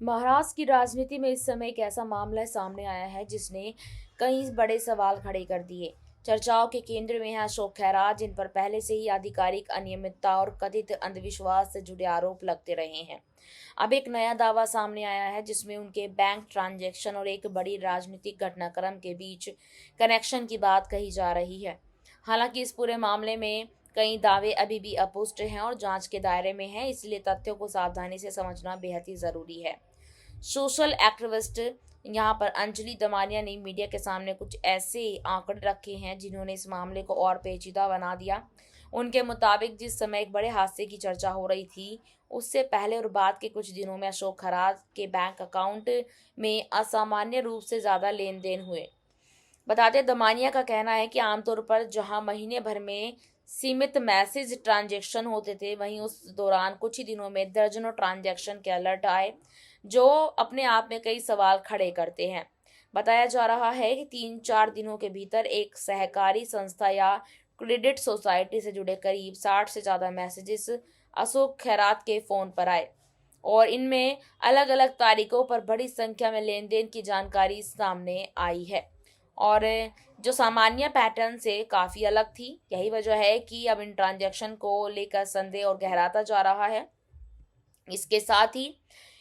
महाराष्ट्र की राजनीति में इस समय एक ऐसा मामला सामने आया है जिसने कई बड़े सवाल खड़े कर दिए। चर्चाओं के केंद्र में है अशोक गहलोत, जिन पर पहले से ही आधिकारिक अनियमितता और कथित अंधविश्वास से जुड़े आरोप लगते रहे हैं। अब एक नया दावा सामने आया है जिसमें उनके बैंक ट्रांजैक्शन और एक बड़ी राजनीतिक घटनाक्रम के बीच कनेक्शन की बात कही जा रही है। हालांकि इस पूरे मामले में कई दावे अभी भी अपुष्ट हैं और जांच के दायरे में हैं, इसलिए तथ्यों को सावधानी से समझना बेहद ही जरूरी है। सोशल एक्टिविस्ट यहाँ पर अंजलि दमानिया ने मीडिया के सामने कुछ ऐसे आंकड़े रखे हैं जिन्होंने इस मामले को और पेचीदा बना दिया। उनके मुताबिक जिस समय एक बड़े हादसे की चर्चा हो रही थी, उससे पहले और बाद के कुछ दिनों में अशोक गहलोत के बैंक अकाउंट में असामान्य रूप से ज़्यादा लेन देन हुए। बताते दमानिया का कहना है कि आमतौर पर जहां महीने भर में सीमित मैसेज ट्रांजैक्शन होते थे, वहीं उस दौरान कुछ ही दिनों में दर्जनों ट्रांजैक्शन के अलर्ट आए, जो अपने आप में कई सवाल खड़े करते हैं। बताया जा रहा है कि 3-4 दिनों के भीतर एक सहकारी संस्था या क्रेडिट सोसाइटी से जुड़े करीब 60 से ज़्यादा मैसेजेस अशोक गहलोत के फ़ोन पर आए और इनमें अलग अलग तारीखों पर बड़ी संख्या में लेन देन की जानकारी सामने आई है और जो सामान्य पैटर्न से काफ़ी अलग थी। यही वजह है कि अब इन ट्रांजैक्शन को लेकर संदेह और गहराता जा रहा है। इसके साथ ही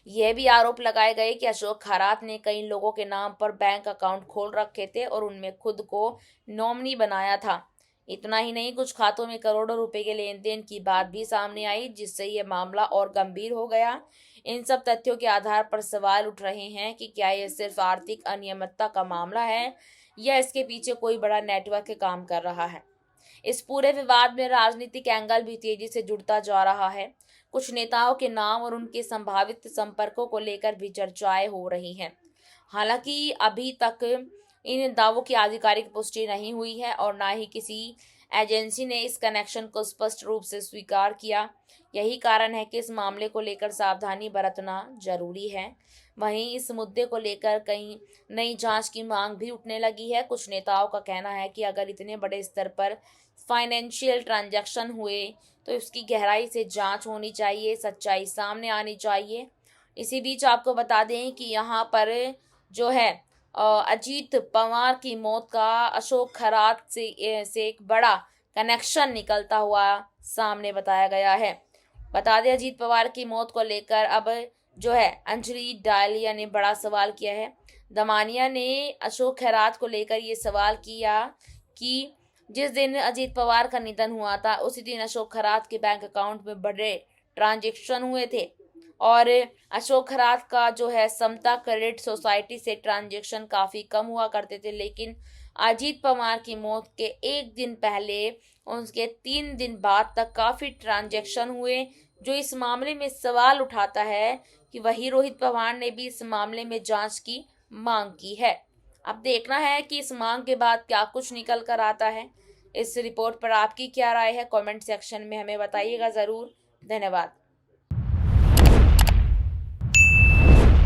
यह भी आरोप लगाए गए कि अशोक गहलोत ने कई लोगों के नाम पर बैंक अकाउंट खोल रखे थे और उनमें खुद को नॉमिनी बनाया था। इतना ही नहीं, कुछ खातों में करोड़ों रुपए के लेन देन की बात भी सामने आई, जिससे यह मामला और गंभीर हो गया। इन सब तथ्यों के आधार पर सवाल उठ रहे हैं कि क्या यह सिर्फ आर्थिक अनियमितता का मामला है या इसके पीछे कोई बड़ा नेटवर्क काम कर रहा है। इस पूरे विवाद में राजनीतिक एंगल भी तेजी से जुड़ता जा रहा है। कुछ नेताओं के नाम और उनके संभावित संपर्कों को लेकर भी चर्चाएं हो रही हैं। हालांकि अभी तक इन दावों की आधिकारिक पुष्टि नहीं हुई है और ना ही किसी एजेंसी ने इस कनेक्शन को स्पष्ट रूप से स्वीकार किया। यही कारण है कि इस मामले को लेकर सावधानी बरतना जरूरी है। वहीं इस मुद्दे को लेकर कई नई जांच की मांग भी उठने लगी है। कुछ नेताओं का कहना है कि अगर इतने बड़े स्तर पर फाइनेंशियल ट्रांजैक्शन हुए तो इसकी गहराई से जांच होनी चाहिए, सच्चाई सामने आनी चाहिए। इसी बीच आपको बता दें कि यहाँ पर जो है अजीत पवार की मौत का अशोक गहलोत से एक बड़ा कनेक्शन निकलता हुआ सामने बताया गया है। बता दें, अजीत पवार की मौत को लेकर अब जो है अंजलि डालिया ने बड़ा सवाल किया है। दमानिया ने अशोक गहलोत को लेकर ये सवाल किया कि जिस दिन अजीत पवार का निधन हुआ था, उसी दिन अशोक गहलोत के बैंक अकाउंट में बड़े ट्रांजैक्शन हुए थे और अशोक गहलोत का जो है समता क्रेडिट सोसाइटी से ट्रांजैक्शन काफ़ी कम हुआ करते थे, लेकिन अजीत पवार की मौत के एक दिन पहले उसके 3 दिन बाद तक काफ़ी ट्रांजैक्शन हुए, जो इस मामले में सवाल उठाता है कि वही रोहित पवार ने भी इस मामले में जांच की मांग की है। अब देखना है कि इस मांग के बाद क्या कुछ निकल कर आता है। इस रिपोर्ट पर आपकी क्या राय है? कमेंट सेक्शन में हमें बताइएगा ज़रूर। धन्यवाद।